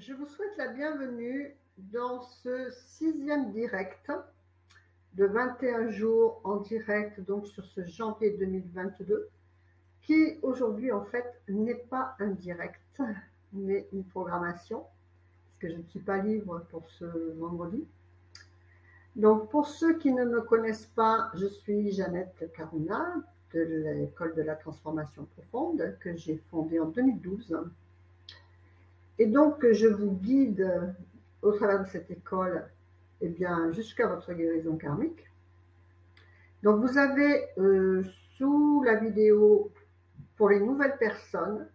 Je vous souhaite la bienvenue dans ce 6e direct de 21 jours en direct, donc sur ce janvier 2022, qui aujourd'hui en fait n'est pas un direct, mais une programmation, parce que je ne suis pas libre pour ce vendredi. Donc pour ceux qui ne me connaissent pas, je suis Jeannette Caruna de l'école de la transformation profonde que j'ai fondée en 2012. Et donc, je vous guide au travers de cette école, eh bien, jusqu'à votre guérison karmique. Donc, vous avez sous la vidéo, pour les nouvelles personnes,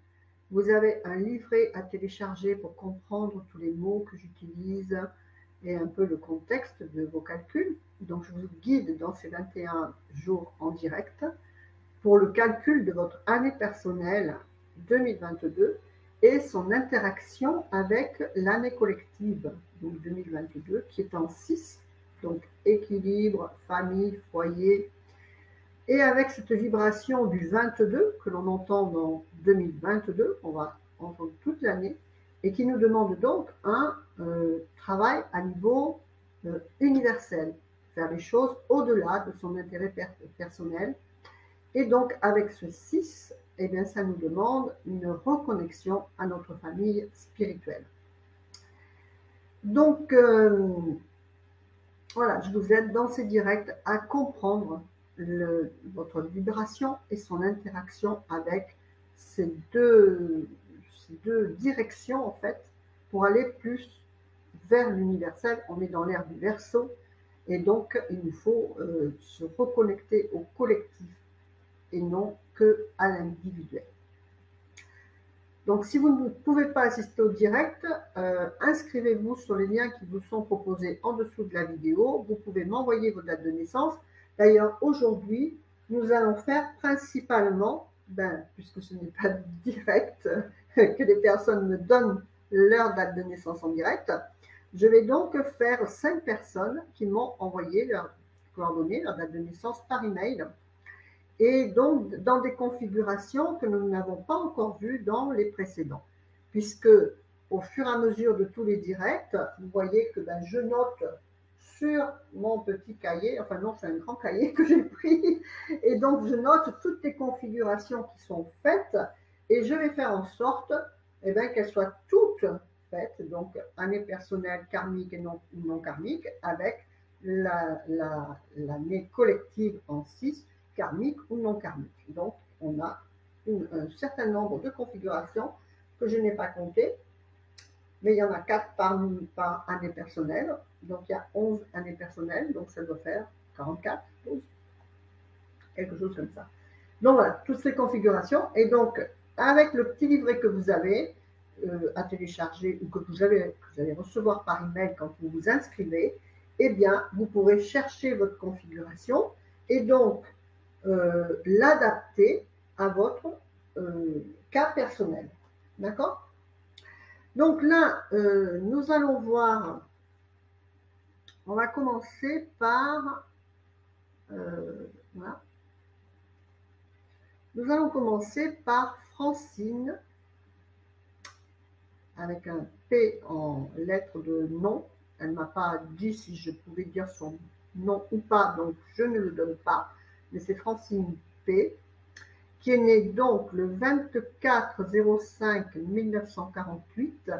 vous avez un livret à télécharger pour comprendre tous les mots que j'utilise et un peu le contexte de vos calculs. Donc, je vous guide dans ces 21 jours en direct pour le calcul de votre année personnelle 2022 et son interaction avec l'année collective, donc 2022, qui est en 6, donc équilibre, famille, foyer, et avec cette vibration du 22 que l'on entend dans 2022, on va entendre toute l'année, et qui nous demande donc un travail à niveau universel, faire les choses au-delà de son intérêt personnel. Et donc, avec ce 6, eh bien, ça nous demande une reconnexion à notre famille spirituelle. Donc, voilà, je vous aide dans ces directs à comprendre votre vibration et son interaction avec ces deux directions, en fait, pour aller plus vers l'universel. On est dans l'ère du Verseau, et donc, il nous faut se reconnecter au collectif et non que à l'individuel. Donc, si vous ne pouvez pas assister au direct, inscrivez-vous sur les liens qui vous sont proposés en dessous de la vidéo. Vous pouvez m'envoyer vos dates de naissance. D'ailleurs, aujourd'hui, nous allons faire principalement, puisque ce n'est pas direct, que les personnes me donnent leur date de naissance en direct. Je vais donc faire 5 personnes qui m'ont envoyé leurs coordonnées, leur date de naissance par email. Et donc dans des configurations que nous n'avons pas encore vues dans les précédents. Puisque au fur et à mesure de tous les directs, vous voyez que je note sur mon petit cahier, enfin non, c'est un grand cahier que j'ai pris, et donc je note toutes les configurations qui sont faites, et je vais faire en sorte qu'elles soient toutes faites, donc année personnelle, karmique et non karmique, avec l'année collective en 6, karmique ou non karmique. Donc, on a un certain nombre de configurations que je n'ai pas comptées, mais il y en a 4 par année personnelle. Donc, il y a 11 années personnelles, donc ça doit faire 44, 12, quelque chose comme ça. Donc, voilà, toutes ces configurations. Et donc, avec le petit livret que vous avez à télécharger ou que vous allez recevoir par email quand vous vous inscrivez, eh bien, vous pourrez chercher votre configuration et donc l'adapter à votre cas personnel. D'accord? Donc là, nous allons voir, on va commencer par, voilà. Nous allons commencer par Francine, avec un P en lettre de nom. Elle ne m'a pas dit si je pouvais dire son nom ou pas, donc je ne le donne pas, mais c'est Francine P, qui est née donc le 24-05-1948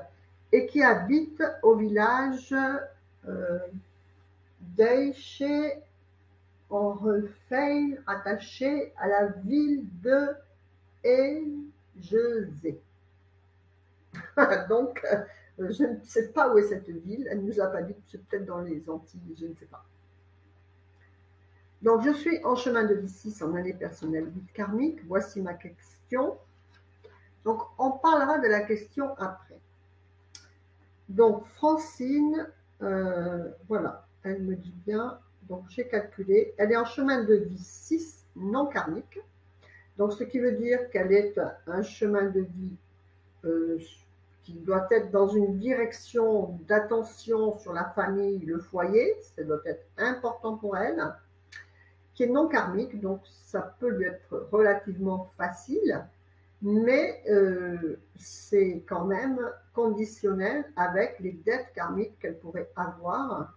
et qui habite au village d'Eiché en Refeil, rattaché à la ville de Egezé. Donc, je ne sais pas où est cette ville, elle ne nous a pas dit, c'est peut-être dans les Antilles, je ne sais pas. Donc, je suis en chemin de vie 6 en année personnelle vide karmique. Voici ma question. Donc, on parlera de la question après. Donc, Francine, voilà, elle me dit bien, donc j'ai calculé, elle est en chemin de vie 6 non karmique, donc ce qui veut dire qu'elle est un chemin de vie qui doit être dans une direction d'attention sur la famille, le foyer, ça doit être important pour elle, qui est non karmique, donc ça peut lui être relativement facile, mais c'est quand même conditionnel avec les dettes karmiques qu'elle pourrait avoir.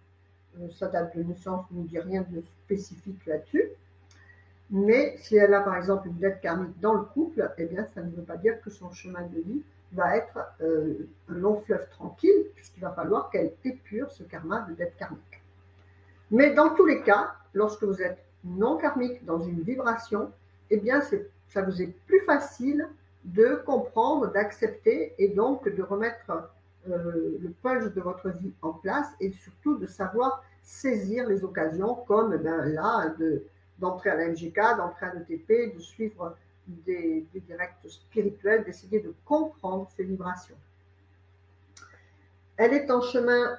Sa date de naissance ne nous dit rien de spécifique là-dessus. Mais si elle a par exemple une dette karmique dans le couple, eh bien ça ne veut pas dire que son chemin de vie va être un long fleuve tranquille, puisqu'il va falloir qu'elle épure ce karma de dette karmique. Mais dans tous les cas, lorsque vous êtes non karmique dans une vibration, eh bien ça vous est plus facile de comprendre, d'accepter et donc de remettre le punch de votre vie en place et surtout de savoir saisir les occasions comme là d'entrer à la MGK, d'entrer à l'ETP, de suivre des directs spirituels, d'essayer de comprendre ces vibrations. Elle est en chemin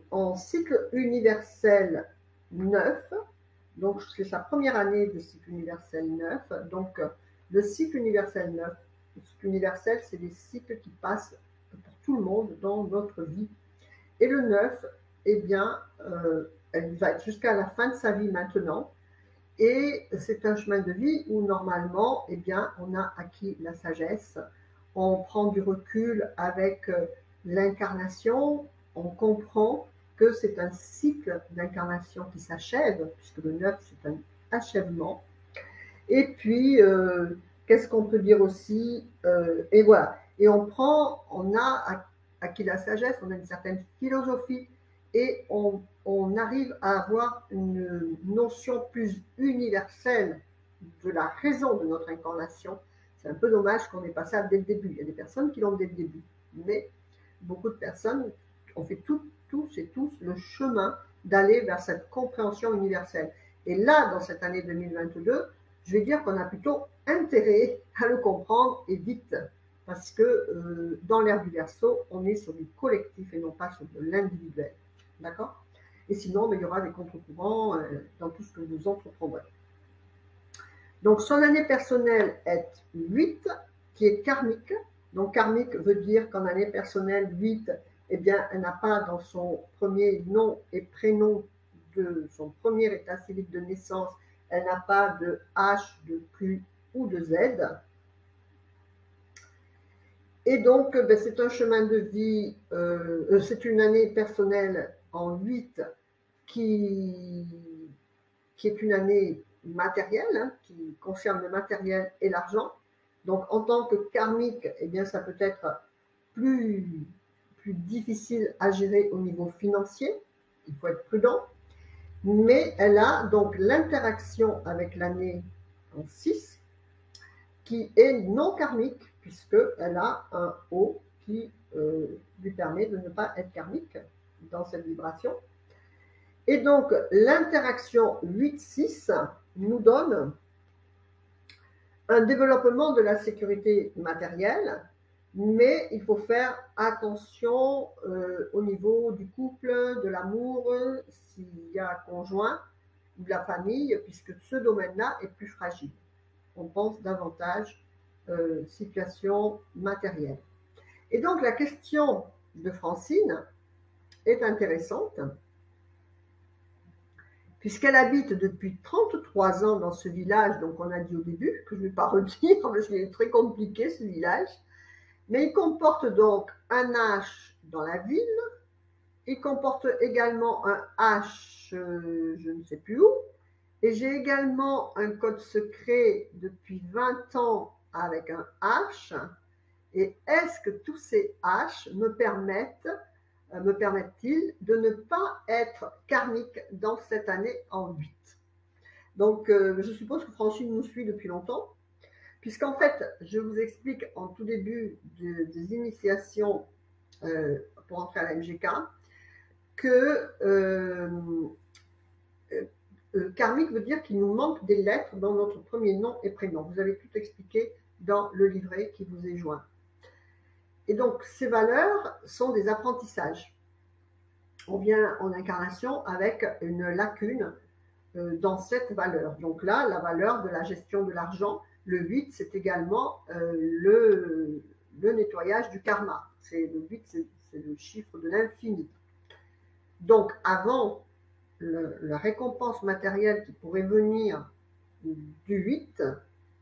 en cycle universel 9, donc c'est sa première année de cycle universel 9. Donc le cycle universel 9, le cycle universel, c'est des cycles qui passent pour tout le monde dans notre vie. Et le 9, eh bien, elle va être jusqu'à la fin de sa vie maintenant. Et c'est un chemin de vie où normalement, eh bien, on a acquis la sagesse, on prend du recul avec l'incarnation, on comprend que c'est un cycle d'incarnation qui s'achève, puisque le 9 c'est un achèvement. Et puis, qu'est-ce qu'on peut dire aussi et voilà, et on a acquis la sagesse, on a une certaine philosophie, et on arrive à avoir une notion plus universelle de la raison de notre incarnation. C'est un peu dommage qu'on ait pas ça dès le début. Il y a des personnes qui l'ont dès le début, mais beaucoup de personnes ont fait tous et tous le chemin d'aller vers cette compréhension universelle. Et là, dans cette année 2022, je vais dire qu'on a plutôt intérêt à le comprendre et vite, parce que dans l'ère du Verseau, on est sur du collectif et non pas sur de l'individuel. D'accord? Et sinon, il y aura des contre-courants dans tout ce que nous entreprendrons. Donc, son année personnelle est 8, qui est karmique. Donc, karmique veut dire qu'en année personnelle 8, eh bien, elle n'a pas dans son premier nom et prénom de son premier état civil de naissance, elle n'a pas de H, de Q ou de Z. Et donc, c'est un chemin de vie, c'est une année personnelle en 8 qui est une année matérielle, hein, qui concerne le matériel et l'argent. Donc, en tant que karmique, eh bien, ça peut être plus difficile à gérer au niveau financier. Il faut être prudent. Mais elle a donc l'interaction avec l'année en 6, qui est non karmique, puisqu'elle a un haut qui lui permet de ne pas être karmique dans cette vibration. Et donc, l'interaction 8-6 nous donne un développement de la sécurité matérielle, mais il faut faire attention au niveau du couple, de l'amour, s'il y a un conjoint ou de la famille, puisque ce domaine-là est plus fragile. On pense davantage situation matérielle. Et donc, la question de Francine est intéressante, puisqu'elle habite depuis 33 ans dans ce village, donc on a dit au début, que je ne vais pas redire, parce qu'il est très compliqué ce village, mais il comporte donc un H dans la ville, il comporte également un H, je ne sais plus où, et j'ai également un code secret depuis 20 ans avec un H, et est-ce que tous ces H me permettent-ils de ne pas être karmique dans cette année en 8? Donc, je suppose que Francine nous suit depuis longtemps, puisqu'en fait, je vous explique en tout début des initiations pour entrer à la MGK que karmique veut dire qu'il nous manque des lettres dans notre premier nom et prénom. Vous avez tout expliqué dans le livret qui vous est joint. Et donc, ces valeurs sont des apprentissages. On vient en incarnation avec une lacune dans cette valeur. Donc là, la valeur de la gestion de l'argent, le 8, c'est également le nettoyage du karma. Le 8, c'est le chiffre de l'infini. Donc, avant la récompense matérielle qui pourrait venir du 8,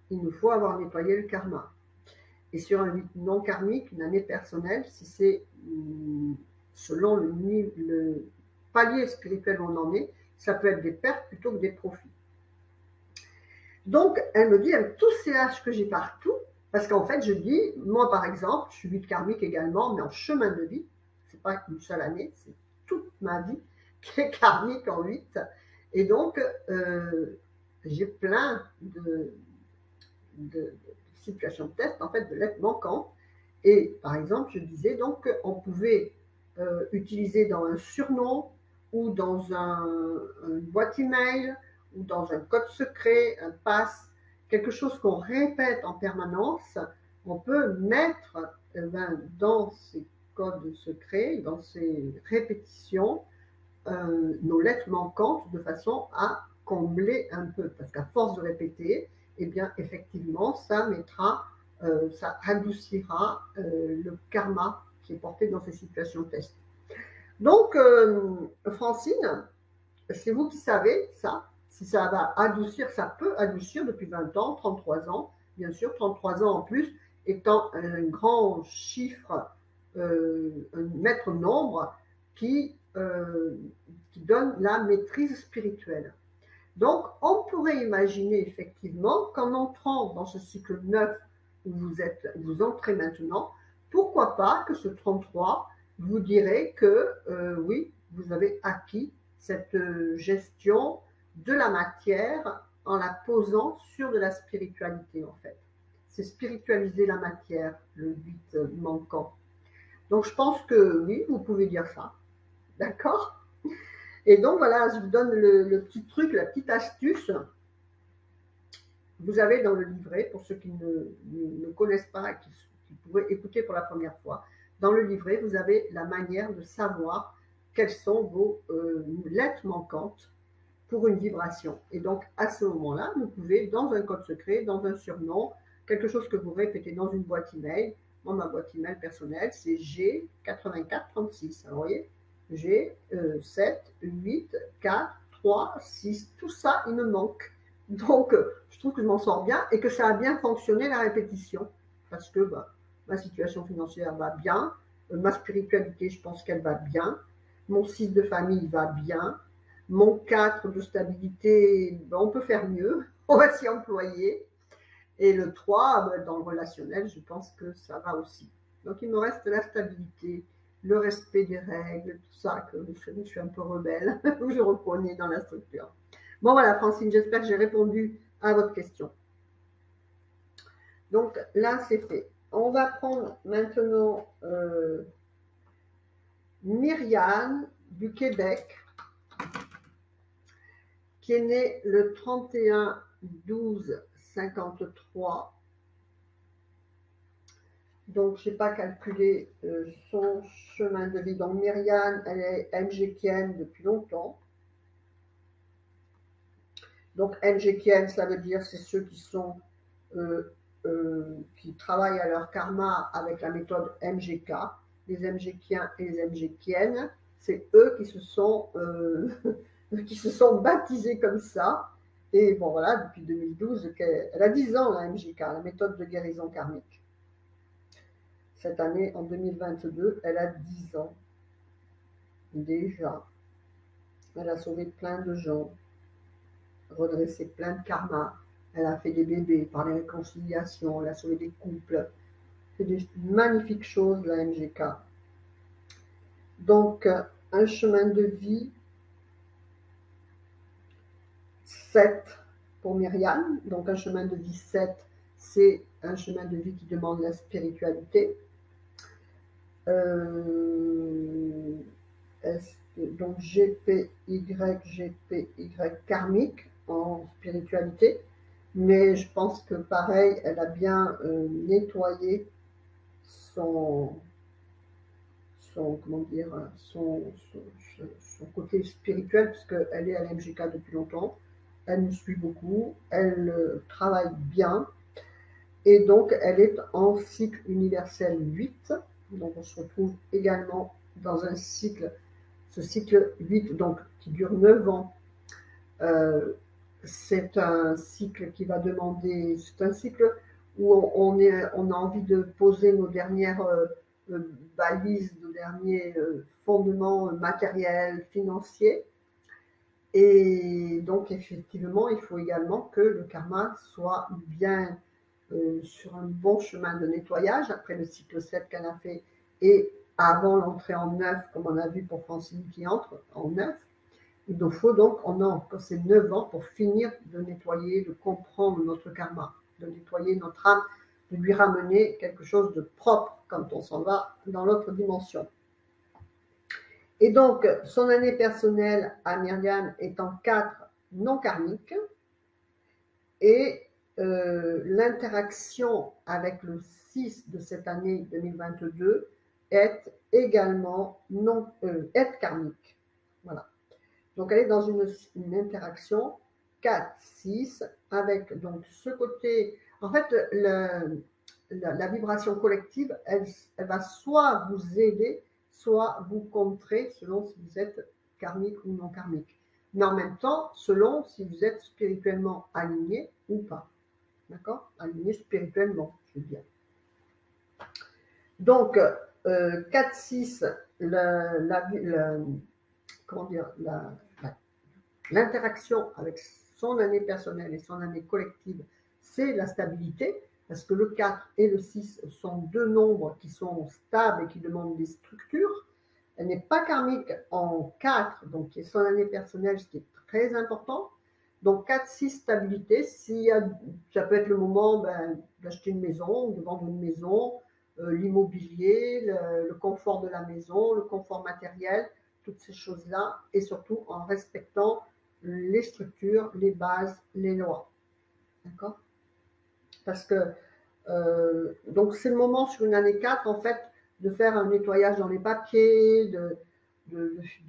il nous faut avoir nettoyé le karma. Et sur un 8 non karmique, une année personnelle, si c'est selon le palier spirituel où on en est, ça peut être des pertes plutôt que des profits. Donc, elle me dit, avec tous ces H que j'ai partout, parce qu'en fait, je dis, moi par exemple, je suis 8 karmique également, mais en chemin de vie, c'est pas une seule année, c'est toute ma vie qui est karmique en 8. Et donc, j'ai plein de situations de test, en fait, de lettres manquantes. Et par exemple, je disais donc qu'on pouvait utiliser dans un surnom ou dans une boîte email ou dans un code secret, un pass, quelque chose qu'on répète en permanence, on peut mettre dans ces codes secrets, dans ces répétitions, nos lettres manquantes de façon à combler un peu. Parce qu'à force de répéter, eh bien, effectivement, ça mettra, ça adoucira le karma qui est porté dans ces situations de test. Donc, Francine, c'est vous qui savez ça. Si ça va adoucir, ça peut adoucir depuis 20 ans, 33 ans, bien sûr, 33 ans en plus, étant un grand chiffre, un maître nombre qui donne la maîtrise spirituelle. Donc, on pourrait imaginer effectivement qu'en entrant dans ce cycle 9 où vous entrez maintenant, pourquoi pas que ce 33 vous dirait que oui, vous avez acquis cette gestion de la matière en la posant sur de la spiritualité en fait. C'est spiritualiser la matière, le 8 manquant. Donc, je pense que oui, vous pouvez dire ça. D'accord? Et donc, voilà, je vous donne le petit truc, la petite astuce. Vous avez dans le livret, pour ceux qui ne connaissent pas et qui pourraient écouter pour la première fois, dans le livret, vous avez la manière de savoir quelles sont vos lettres manquantes pour une vibration. Et donc, à ce moment-là, vous pouvez, dans un code secret, dans un surnom, quelque chose que vous répétez dans une boîte email. Moi, ma boîte email personnelle, c'est G8436. Alors, vous voyez, G, 7, 8, 4, 3, 6. Tout ça, il me manque. Donc, je trouve que je m'en sors bien et que ça a bien fonctionné la répétition. Parce que ma situation financière va bien, ma spiritualité, je pense qu'elle va bien, mon 6 de famille va bien, mon 4 de stabilité, on peut faire mieux, on va s'y employer. Et le 3, dans le relationnel, je pense que ça va aussi. Donc il me reste la stabilité, le respect des règles, tout ça, que je suis un peu rebelle, où je reconnais dans la structure. Bon voilà Francine, j'espère que j'ai répondu à votre question. Donc là c'est fait. On va prendre maintenant Myriane du Québec, qui est née le 31-12-53. Donc, je n'ai pas calculé son chemin de vie. Donc, Myriane, elle est MGKienne depuis longtemps. Donc, MGKienne, ça veut dire c'est ceux qui sont qui travaillent à leur karma avec la méthode MGK. Les MGKiens et les MGKiennes, c'est eux qui se sont baptisés comme ça. Et bon, voilà, depuis 2012, elle a 10 ans, la MGK, la méthode de guérison karmique. Cette année, en 2022, elle a 10 ans. Déjà. Elle a sauvé plein de gens, redressé plein de karma. Elle a fait des bébés par les réconciliations, elle a sauvé des couples. C'est des magnifiques choses, la MGK. Donc, un chemin de vie 7 pour Myriam. Donc, un chemin de vie 7, c'est un chemin de vie qui demande la spiritualité. Donc, GPY karmique en spiritualité. Mais je pense que pareil, elle a bien nettoyé son côté spirituel, puisqu'elle est à l'MGK depuis longtemps. Elle nous suit beaucoup, elle travaille bien, et donc elle est en cycle universel 8. Donc on se retrouve également dans un cycle, ce cycle 8, donc qui dure 9 ans. C'est un cycle qui va demander, c'est un cycle où on a envie de poser nos dernières balises, nos derniers fondements matériels, financiers. Et donc, effectivement, il faut également que le karma soit bien sur un bon chemin de nettoyage après le cycle 7 qu'elle a fait et avant l'entrée en neuf, comme on a vu pour Francine qui entre en neuf. Il nous faut donc, on a encore ces 9 ans pour finir de nettoyer, de comprendre notre karma, de nettoyer notre âme, de lui ramener quelque chose de propre quand on s'en va dans l'autre dimension. Et donc, son année personnelle à Myriam est en 4 non karmique et l'interaction avec le 6 de cette année 2022 est également non, est karmique. Voilà. Donc elle est dans une interaction 4-6 avec donc ce côté. En fait, la vibration collective, elle va soit vous aider, soit vous contrer selon si vous êtes karmique ou non karmique. Mais en même temps, selon si vous êtes spirituellement aligné ou pas. D'accord? Aligné spirituellement, je veux dire. Donc, 4-6, comment dire, l'interaction avec son année personnelle et son année collective, c'est la stabilité, parce que le 4 et le 6 sont deux nombres qui sont stables et qui demandent des structures. Elle n'est pas karmique en 4, donc qui est son année personnelle, ce qui est très important. Donc 4-6 stabilité, ça peut être le moment d'acheter une maison, de vendre une maison, l'immobilier, le confort de la maison, le confort matériel, toutes ces choses-là, et surtout en respectant les structures, les bases, les lois. D'accord? Parce que donc c'est le moment sur une année 4 en fait de faire un nettoyage dans les papiers, de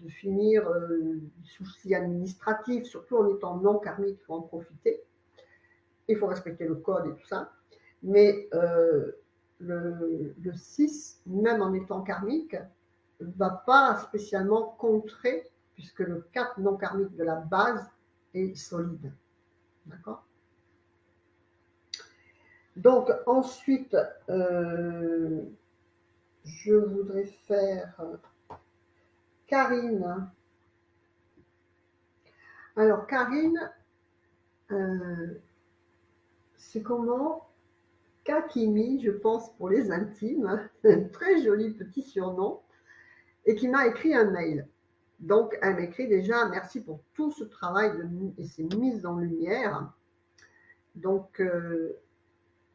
finir les soucis administratifs, surtout en étant non karmique, il faut en profiter. Il faut respecter le code et tout ça. Mais le 6, même en étant karmique, ne va pas spécialement contrer, puisque le 4 non karmique de la base est solide. D'accord? Donc ensuite, je voudrais faire Karine. Alors Karine, c'est comment Kakimi, je pense pour les intimes, un très joli petit surnom, et qui m'a écrit un mail. Donc elle m'écrit déjà merci pour tout ce travail et ces mises en lumière. Donc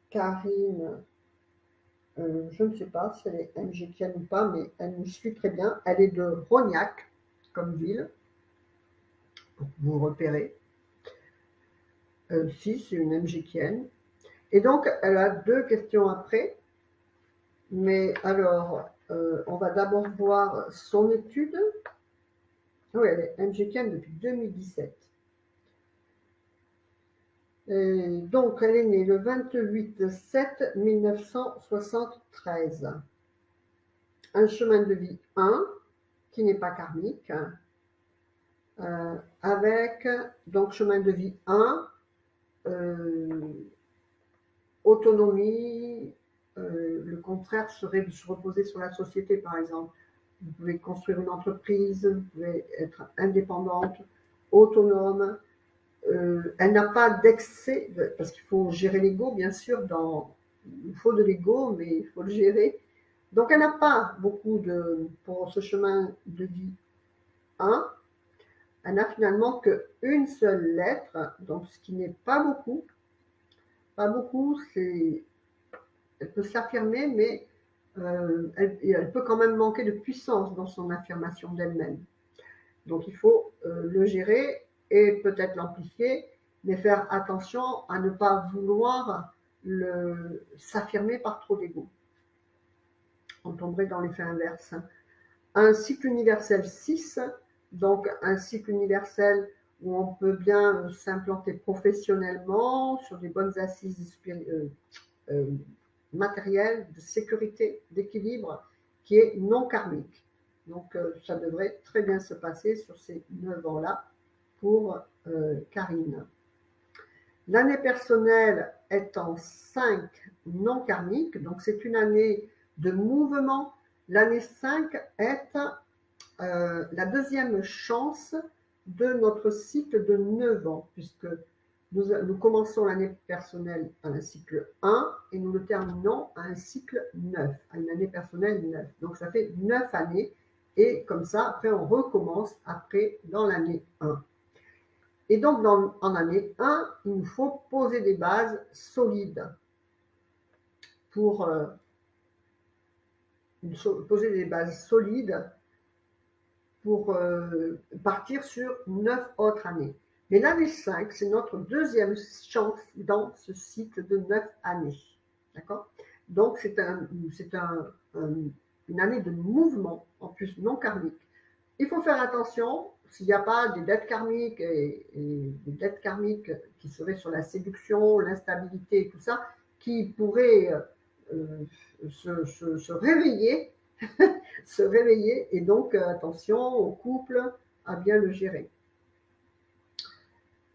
Karine, je ne sais pas si elle est MGKienne ou pas, mais elle nous suit très bien. Elle est de Rognac comme ville, pour vous repérer. Si, c'est une MGKienne. Et donc, elle a deux questions après. Mais alors, on va d'abord voir son étude. Oui, elle est MGKienne depuis 2017. Et donc, elle est née le 28/7/1973. Un chemin de vie 1, qui n'est pas karmique, avec, donc, chemin de vie 1, autonomie, le contraire serait de se reposer sur la société, par exemple. Vous pouvez construire une entreprise, vous pouvez être indépendante, autonome. Elle n'a pas d'excès, parce qu'il faut gérer l'ego, bien sûr, il faut de l'ego, mais il faut le gérer. Donc elle n'a pas beaucoup pour ce chemin de vie 1, elle n'a finalement qu'une seule lettre, donc ce qui n'est pas beaucoup. Pas beaucoup, elle peut s'affirmer, mais elle peut quand même manquer de puissance dans son affirmation d'elle-même. Donc il faut le gérer et peut-être l'amplifier, mais faire attention à ne pas vouloir s'affirmer par trop d'ego. On tomberait dans l'effet inverse. Un cycle universel 6, donc un cycle universel où on peut bien s'implanter professionnellement sur des bonnes assises matérielles, de sécurité, d'équilibre, qui est non karmique. Donc ça devrait très bien se passer sur ces 9 ans-là pour Karine. L'année personnelle est en 5 non karmique, donc c'est une année de mouvement. L'année 5 est la deuxième chance de notre cycle de 9 ans, puisque nous commençons l'année personnelle à un cycle 1 et nous le terminons à un cycle 9, à une année personnelle 9. Donc ça fait 9 années et comme ça, après on recommence après dans l'année 1. Et donc en année 1, il nous faut poser des bases solides pour poser des bases solides pour partir sur 9 autres années. Mais l'année 5, c'est notre deuxième chance dans ce cycle de 9 années. D'accord? Donc, c'est une année de mouvement, en plus non karmique. Il faut faire attention s'il n'y a pas des dettes karmiques et des dettes karmiques qui seraient sur la séduction, l'instabilité et tout ça, qui pourraient se réveiller se réveiller et donc attention au couple à bien le gérer.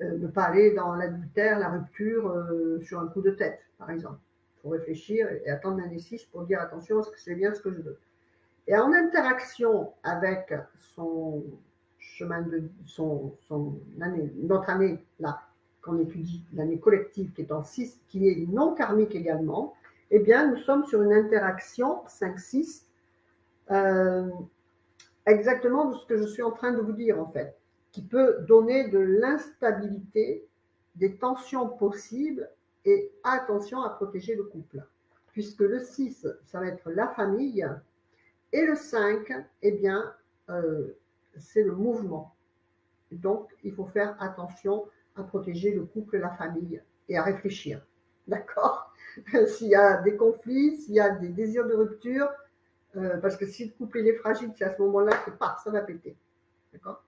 Ne pas aller dans l'adultère, la rupture sur un coup de tête, par exemple. Il faut réfléchir et attendre l'année 6 pour dire attention, est-ce que c'est bien ce que je veux. Et en interaction avec son chemin de année, notre année là, qu'on étudie, l'année collective qui est en 6, qui est non karmique également, eh bien nous sommes sur une interaction 5-6 exactement de ce que je suis en train de vous dire en fait, qui peut donner de l'instabilité, des tensions possibles et attention à protéger le couple. Puisque le 6, ça va être la famille et le 5, eh bien, c'est le mouvement. Donc, il faut faire attention à protéger le couple et la famille et à réfléchir. D'accord? S'il y a des conflits, s'il y a des désirs de rupture, parce que si le couple il est fragile, c'est à ce moment-là que ça va péter. D'accord?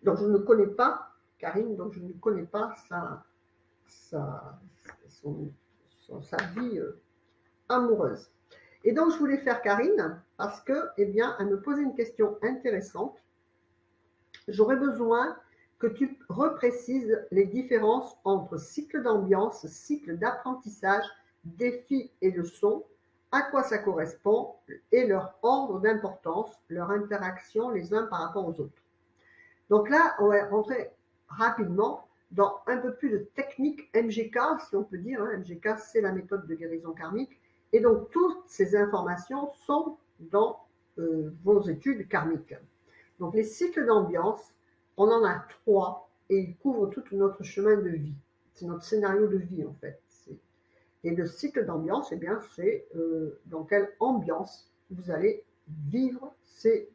Donc je ne connais pas Karine, donc je ne connais pas sa vie amoureuse. Et donc je voulais faire Karine parce que, eh bien, elle me posait une question intéressante. J'aurais besoin que tu reprécises les différences entre cycle d'ambiance, cycle d'apprentissage, défis et leçons, à quoi ça correspond et leur ordre d'importance, leur interaction les uns par rapport aux autres. Donc là, on va rentrer rapidement dans un peu plus de technique MGK, si on peut dire. MGK, c'est la méthode de guérison karmique. Et donc, toutes ces informations sont dans vos études karmiques. Donc, les cycles d'ambiance, on en a 3 et ils couvrent tout notre chemin de vie. C'est notre scénario de vie, en fait. Et le cycle d'ambiance, eh bien, c'est dans quelle ambiance vous allez vivre ces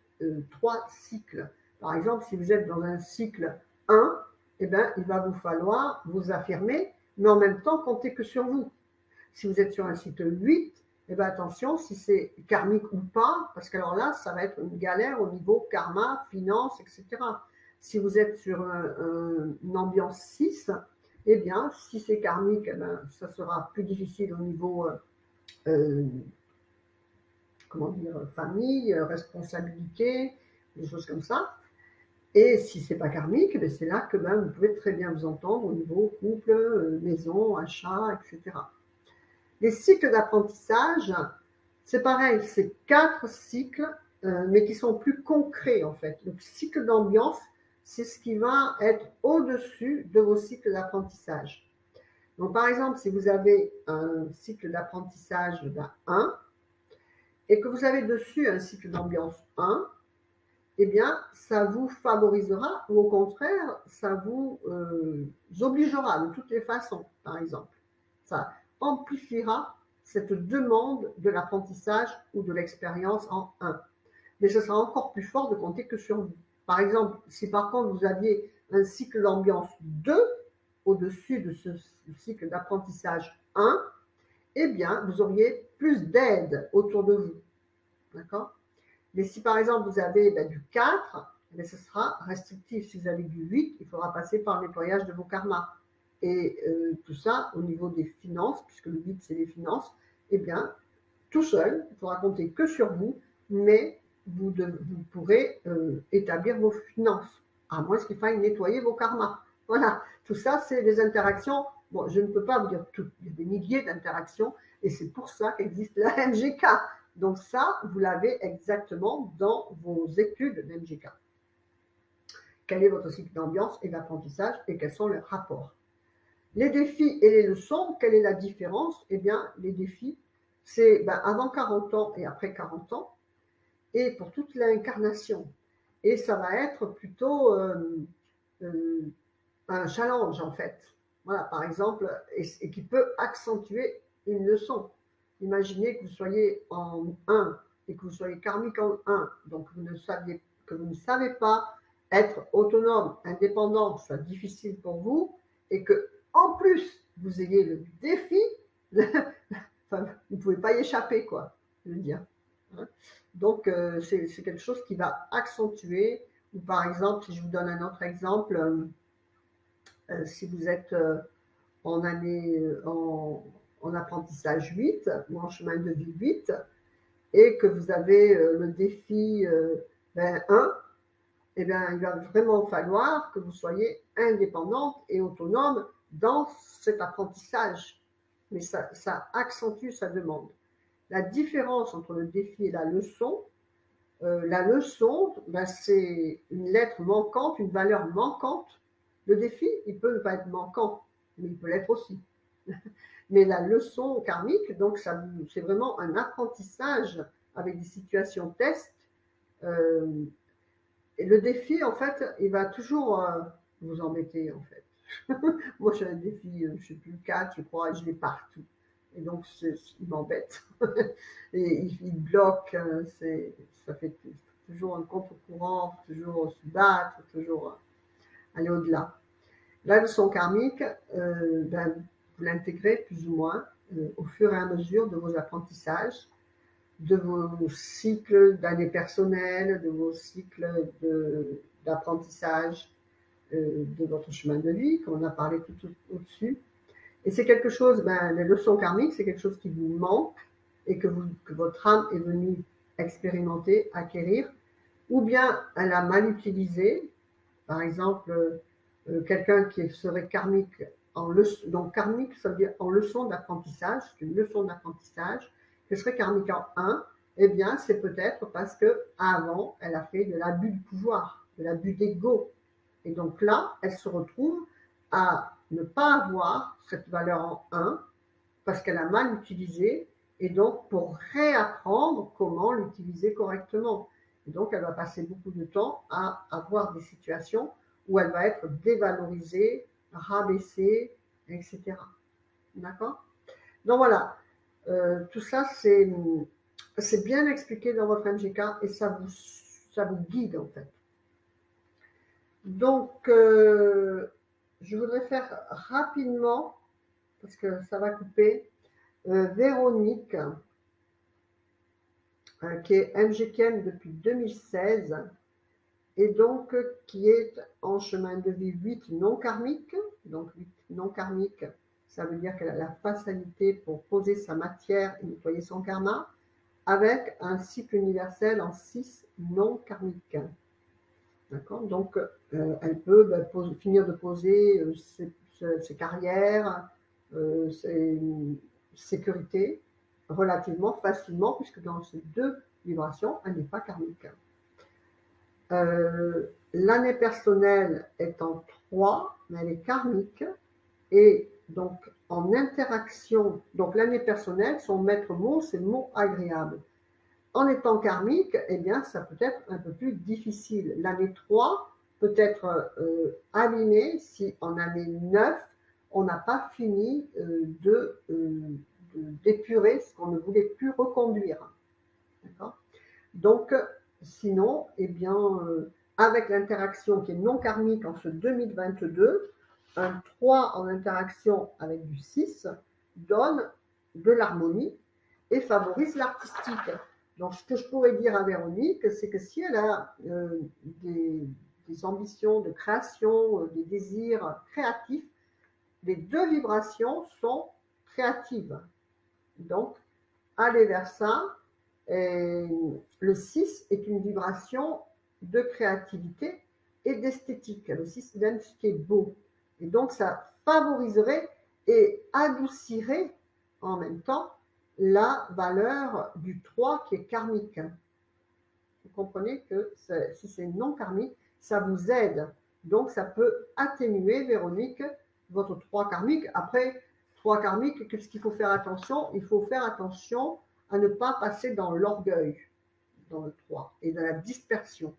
3 cycles. Par exemple, si vous êtes dans un cycle 1, eh bien, il va vous falloir vous affirmer, mais en même temps compter que sur vous. Si vous êtes sur un cycle 8, eh bien, attention si c'est karmique ou pas, parce que alors là, ça va être une galère au niveau karma, finance, etc. Si vous êtes sur une ambiance 6, eh bien, si c'est karmique, eh bien, ça sera plus difficile au niveau comment dire, famille, responsabilité, des choses comme ça. Et si c'est pas karmique, ben c'est là que ben, vous pouvez très bien vous entendre au niveau couple, maison, achat, etc. Les cycles d'apprentissage, c'est pareil, c'est 4 cycles, mais qui sont plus concrets en fait. Le cycle d'ambiance, c'est ce qui va être au-dessus de vos cycles d'apprentissage. Donc par exemple, si vous avez un cycle d'apprentissage 1 et que vous avez dessus un cycle d'ambiance 1, eh bien, ça vous favorisera ou au contraire, ça vous obligera de toutes les façons, par exemple. Ça amplifiera cette demande de l'apprentissage ou de l'expérience en 1. Mais ce sera encore plus fort de compter que sur vous. Par exemple, si par contre vous aviez un cycle d'ambiance 2 au-dessus de ce cycle d'apprentissage 1, eh bien, vous auriez plus d'aide autour de vous. D'accord? Mais si par exemple vous avez du 4, ce sera restrictif. Si vous avez du 8, il faudra passer par le nettoyage de vos karmas. Et tout ça au niveau des finances, puisque le 8 c'est les finances, eh bien, tout seul, il ne faudra compter que sur vous, mais vous pourrez établir vos finances, à moins qu'il faille nettoyer vos karmas. Voilà, tout ça, c'est des interactions. Bon, je ne peux pas vous dire tout, il y a des milliers d'interactions, et c'est pour ça qu'existe la MGK. Donc ça, vous l'avez exactement dans vos études d'MGK. Quel est votre cycle d'ambiance et d'apprentissage, et quels sont les rapports? Les défis et les leçons, quelle est la différence? Eh bien, les défis, c'est avant 40 ans et après 40 ans, et pour toute l'incarnation. Et ça va être plutôt euh, un challenge, en fait. Voilà, par exemple, et qui peut accentuer une leçon. Imaginez que vous soyez en 1 et que vous soyez karmique en 1, donc que vous ne savez pas être autonome, indépendant, soit difficile pour vous, et que en plus vous ayez le défi, enfin, vous ne pouvez pas y échapper, quoi, je veux dire. Donc, c'est quelque chose qui va accentuer, ou par exemple, si je vous donne un autre exemple, si vous êtes en année, en apprentissage 8 ou en chemin de vie 8, et que vous avez le défi 1, eh bien, il va vraiment falloir que vous soyez indépendante et autonome dans cet apprentissage. Mais ça accentue sa demande. La différence entre le défi et la leçon, c'est une lettre manquante, une valeur manquante. Le défi, il peut ne pas être manquant, mais il peut l'être aussi. Mais la leçon karmique, donc c'est vraiment un apprentissage avec des situations test. Euh, et le défi, en fait, il va toujours vous embêter, en fait. Moi, j'ai un défi, je ne sais plus, 4, je crois, et je l'ai partout. Et donc, il m'embête. Et il bloque, ça fait toujours un contre-courant, toujours se battre, toujours aller au-delà. La leçon karmique, vous l'intégrez plus ou moins au fur et à mesure de vos apprentissages, de vos cycles d'années personnelles, de vos cycles d'apprentissage de votre chemin de vie, comme on a parlé tout au-dessus. Et c'est quelque chose, les leçons karmiques, c'est quelque chose qui vous manque et que votre âme est venue expérimenter, acquérir, ou bien elle a mal utilisé. Par exemple, quelqu'un qui serait karmique en leçon, donc karmique, ça veut dire en leçon d'apprentissage, c'est une leçon d'apprentissage, qui serait karmique en 1, eh bien, c'est peut-être parce que avant, elle a fait de l'abus de pouvoir, de l'abus d'ego. Et donc là, elle se retrouve à ne pas avoir cette valeur en 1 parce qu'elle a mal utilisé, et donc pour réapprendre comment l'utiliser correctement. Et donc elle va passer beaucoup de temps à avoir des situations où elle va être dévalorisée, rabaissée, etc. D'accord? Donc voilà, tout ça c'est bien expliqué dans votre MGK et ça vous guide en fait. Donc je voudrais faire rapidement, parce que ça va couper, Véronique, qui est MGKM depuis 2016 et donc qui est en chemin de vie 8 non karmique. Donc 8 non karmique, ça veut dire qu'elle a la facilité pour poser sa matière et nettoyer son karma, avec un cycle universel en 6 non karmique. D'accord? Donc elle peut finir de poser ses carrières, ses sécurités relativement facilement, puisque dans ces deux vibrations, elle n'est pas karmique. L'année personnelle est en 3, mais elle est karmique, et donc en interaction, donc l'année personnelle, son maître mot, c'est le mot agréable. En étant karmique, eh bien, ça peut être un peu plus difficile. L'année 3 peut être abîmée si en année 9, on n'a pas fini d'épurer ce qu'on ne voulait plus reconduire. D'accord? Donc, sinon, eh bien, avec l'interaction qui est non karmique en ce 2022, un 3 en interaction avec du 6 donne de l'harmonie et favorise l'artistique. Donc, ce que je pourrais dire à Véronique, c'est que si elle a des ambitions de création, des désirs créatifs, les deux vibrations sont créatives. Donc, aller vers ça. Et le 6 est une vibration de créativité et d'esthétique. Le 6 aime ce qui est beau. Et donc, ça favoriserait et adoucirait en même temps la valeur du 3 qui est karmique. Vous comprenez que si c'est non karmique, ça vous aide. Donc, ça peut atténuer, Véronique, votre 3 karmique. Après, 3 karmique, qu'est-ce qu'il faut faire attention? Il faut faire attention à ne pas passer dans l'orgueil, dans le 3, et dans la dispersion.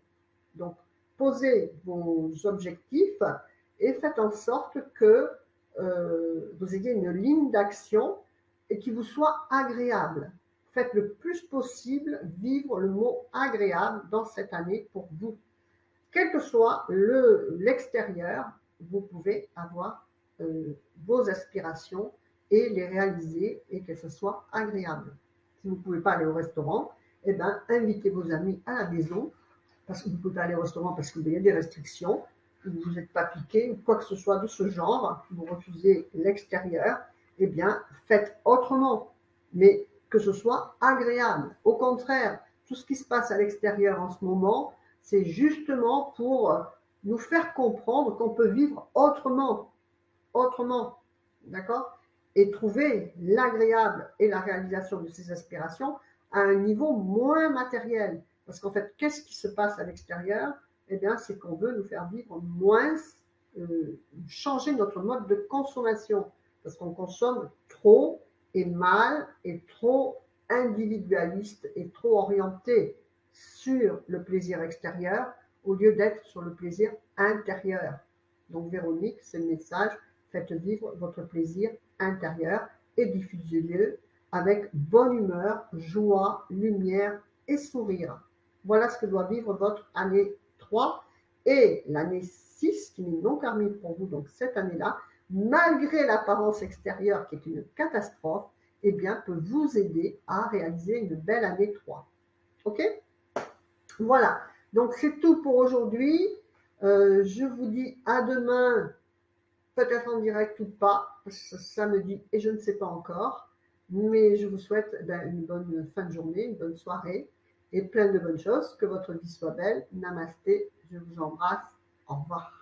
Donc, posez vos objectifs et faites en sorte que vous ayez une ligne d'action et qui vous soit agréable. Faites le plus possible vivre le mot agréable dans cette année pour vous. Quel que soit l'extérieur, vous pouvez avoir vos aspirations et les réaliser et que ce soit agréable. Si vous ne pouvez pas aller au restaurant, eh ben, invitez vos amis à la maison parce que vous ne pouvez pas aller au restaurant parce qu'il y a des restrictions, vous n'êtes pas piqué ou quoi que ce soit de ce genre, vous refusez l'extérieur, eh bien, faites autrement, mais que ce soit agréable. Au contraire, tout ce qui se passe à l'extérieur en ce moment, c'est justement pour nous faire comprendre qu'on peut vivre autrement, d'accord? Et trouver l'agréable et la réalisation de ses aspirations à un niveau moins matériel. Parce qu'en fait, qu'est-ce qui se passe à l'extérieur? Eh bien, c'est qu'on veut nous faire vivre moins, changer notre mode de consommation. Parce qu'on consomme trop et mal et trop individualiste et trop orienté sur le plaisir extérieur au lieu d'être sur le plaisir intérieur. Donc, Véronique, c'est le message. Faites vivre votre plaisir intérieur et diffusez-le avec bonne humeur, joie, lumière et sourire. Voilà ce que doit vivre votre année 3 et l'année 6 qui n'est non karmique pour vous, donc cette année-là, malgré l'apparence extérieure qui est une catastrophe, eh bien, peut vous aider à réaliser une belle année 3. Ok? Voilà. Donc, c'est tout pour aujourd'hui. Je vous dis à demain, peut-être en direct ou pas, samedi, et je ne sais pas encore. Mais je vous souhaite une bonne fin de journée, une bonne soirée et plein de bonnes choses. Que votre vie soit belle. Namasté. Je vous embrasse. Au revoir.